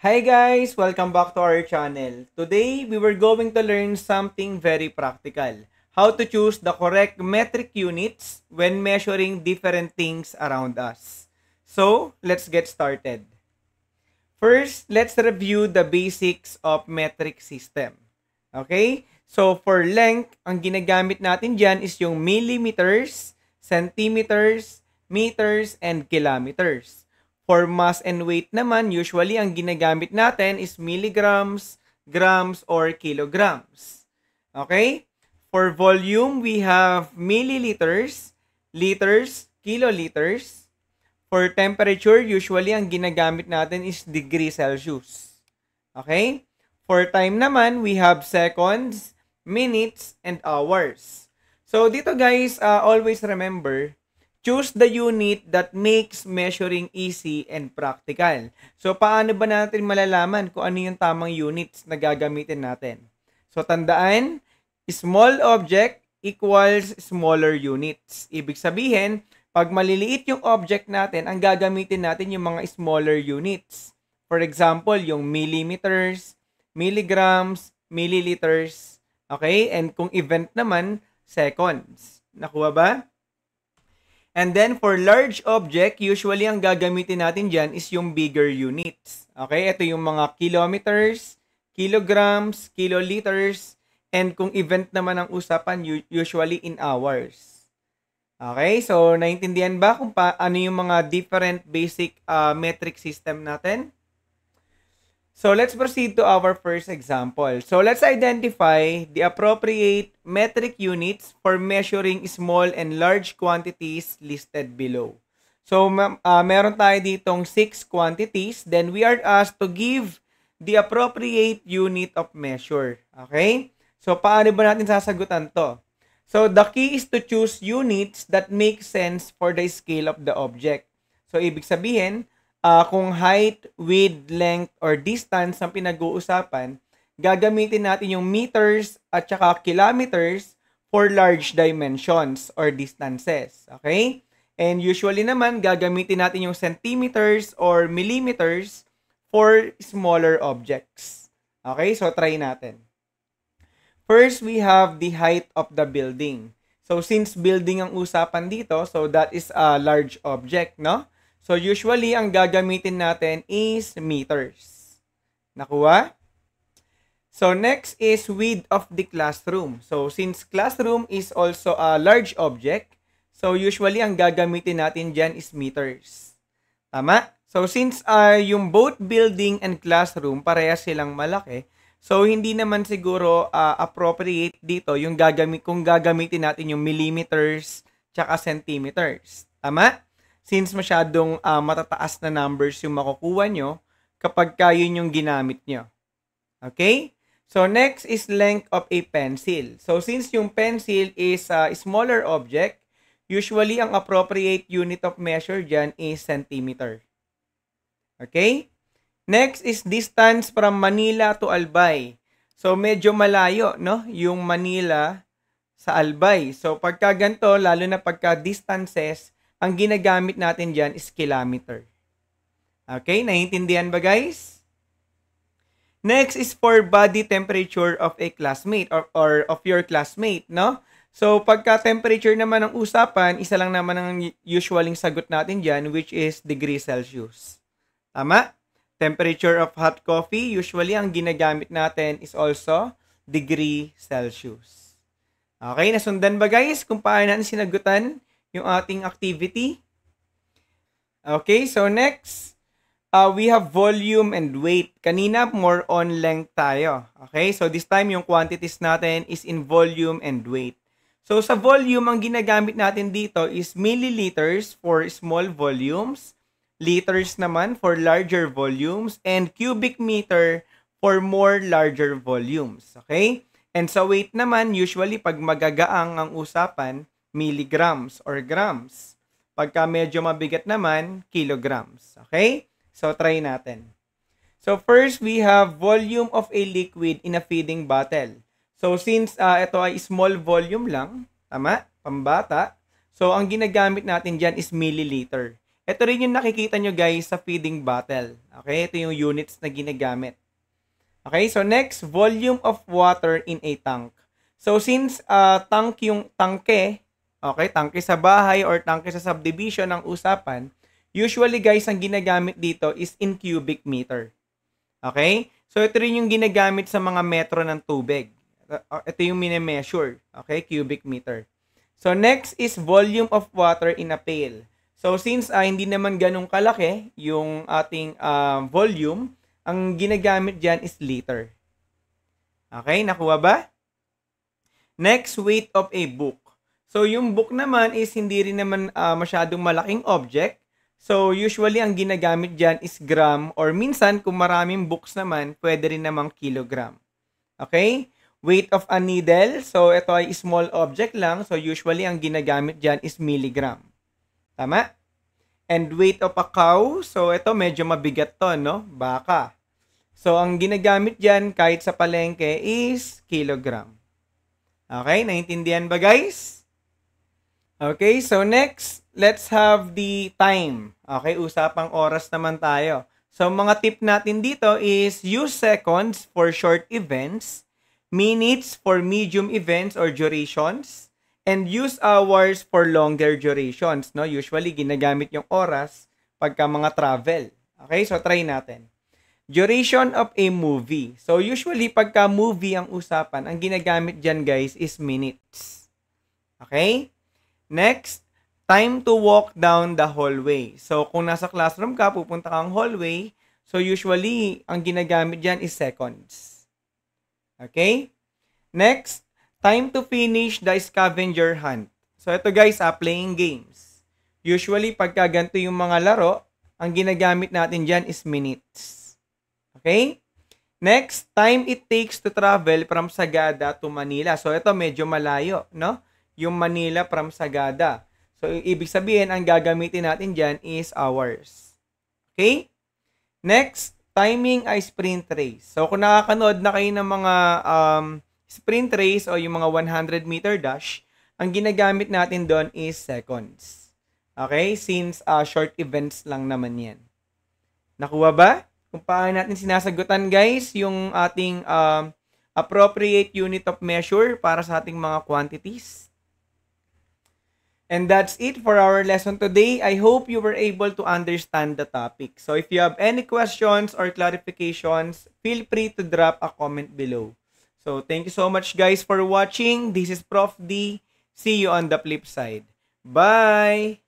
Hi guys! Welcome back to our channel. Today, we were going to learn something very practical. How to choose the correct metric units when measuring different things around us. So, let's get started. First, let's review the basics of metric system. Okay? So, for length, ang ginagamit natin dyan is yung millimeters, centimeters, meters, and kilometers. For mass and weight naman, usually ang ginagamit natin is milligrams, grams, or kilograms. Okay? For volume, we have milliliters, liters, kiloliters. For temperature, usually ang ginagamit natin is degree Celsius. Okay? For time naman, we have seconds, minutes, and hours. So dito guys, always remember, choose the unit that makes measuring easy and practical. So paano ba natin malalaman kung ano yung tamang units na gagamitin natin? So tandaan, small object equals smaller units. Ibig sabihin, pag maliliit yung object natin, ang gagamitin natin yung mga smaller units. For example, yung millimeters, milligrams, milliliters, okay? And kung event naman, seconds. Nakuha ba? And then, for large object, usually ang gagamitin natin dyan is yung bigger units. Okay? Ito yung mga kilometers, kilograms, kiloliters, and kung event naman ang usapan, usually in hours. Okay, so naintindihan ba kung ano yung mga different basic metric system natin? So let's proceed to our first example. So let's identify the appropriate metric units for measuring small and large quantities listed below. So meron tayo ditong 6 quantities, then we are asked to give the appropriate unit of measure. Okay? So paano ba natin sasagutan to? So, the key is to choose units that make sense for the scale of the object. So, ibig sabihin, kung height, width, length, or distance ang pinag-uusapan, gagamitin natin yung meters at saka kilometers for large dimensions or distances. Okay? And usually naman, gagamitin natin yung centimeters or millimeters for smaller objects. Okay? So, try natin. First, we have the height of the building. So, since building ang usapan dito, so that is a large object, no? So, usually, ang gagamitin natin is meters. Nakuha? So, next is width of the classroom. So, since classroom is also a large object, so usually, ang gagamitin natin dyan is meters. Tama? So, since yung both building and classroom, parehas silang malaki, so, hindi naman siguro appropriate dito yung kung gagamitin natin yung millimeters tsaka centimeters. Tama? Since masyadong matataas na numbers yung makukuha nyo kapag yun yung ginamit nyo. Okay? So, next is length of a pencil. So, since yung pencil is a smaller object, usually ang appropriate unit of measure dyan is centimeter. Okay? Next is distance from Manila to Albay. So, medyo malayo, no? Yung Manila sa Albay. So, pagka ganito, lalo na pagka distances, ang ginagamit natin dyan is kilometer. Okay? Naiintindihan ba, guys? Next is for body temperature of a classmate or of your classmate, no? So, pagka temperature naman ang usapan, isa lang naman ang usualing sagot natin dyan, which is degree Celsius. Tama? Temperature of hot coffee, usually ang ginagamit natin is also degree Celsius. Okay, nasundan ba guys kung paano natin sinagutan yung ating activity? Okay, so next, we have volume and weight. Kanina, more on length tayo. Okay, so this time yung quantities natin is in volume and weight. So sa volume, ang ginagamit natin dito is milliliters for small volumes, liters naman for larger volumes, and cubic meter for more larger volumes. Okay? And sa weight naman, usually pag magagaang ang usapan, milligrams or grams. Pagka medyo mabigat naman, kilograms. Okay? So, try natin. So, first, we have volume of a liquid in a feeding bottle. So, since ito ay small volume lang, tama? Pambata. So, ang ginagamit natin dyan is milliliter. Ito rin yung nakikita nyo guys sa feeding bottle. Okay, ito yung units na ginagamit. Okay, so next, volume of water in a tank. So since tank yung tangke, okay, tangke sa bahay or tangke sa subdivision ang usapan, usually guys, ang ginagamit dito is in cubic meter. Okay? So ito rin yung ginagamit sa mga metro ng tubig. Ito yung mini-measure. Okay, cubic meter. So next is volume of water in a pail. So since hindi naman ganun kalaki yung ating volume, ang ginagamit dyan is liter. Okay, nakuha ba? Next, weight of a book. So yung book naman is hindi rin naman masyadong malaking object. So usually ang ginagamit dyan is gram or minsan kung maraming books naman, pwede rin namang kilogram. Okay? Weight of a needle. So ito ay small object lang. So usually ang ginagamit dyan is milligram. Tama? And weight of a cow, so ito medyo mabigat to, no? Baka. So, ang ginagamit dyan kahit sa palengke is kilogram. Okay, naintindihan ba guys? Okay, so next, let's have the time. Okay, usapang oras naman tayo. So, mga tip natin dito is use seconds for short events, minutes for medium events or durations, and use hours for longer durations, no? Usually, ginagamit yung oras pagka mga travel. Okay, so try natin. Duration of a movie. So, usually, pagka movie ang usapan, ang ginagamit dyan, guys, is minutes. Okay? Next, time to walk down the hallway. So, kung nasa classroom ka, pupunta kang hallway, so usually, ang ginagamit dyan is seconds. Okay? Next, time to finish the scavenger hunt. So, ito guys, playing games. Usually, pagka ganito yung mga laro, ang ginagamit natin dyan is minutes. Okay? Next, time it takes to travel from Sagada to Manila. So, ito medyo malayo, no? Yung Manila from Sagada. So, ibig sabihin, ang gagamitin natin dyan is hours. Okay? Next, timing a sprint race. So, kung nakakanood na kayo ng mga sprint race o yung mga 100-meter dash, ang ginagamit natin doon is seconds. Okay? Since short events lang naman yan. Nakuha ba? Kung paano natin sinasagutan guys yung ating appropriate unit of measure para sa ating mga quantities. And that's it for our lesson today. I hope you were able to understand the topic. So if you have any questions or clarifications, feel free to drop a comment below. So thank you so much guys for watching. This is Prof. D. See you on the flip side. Bye!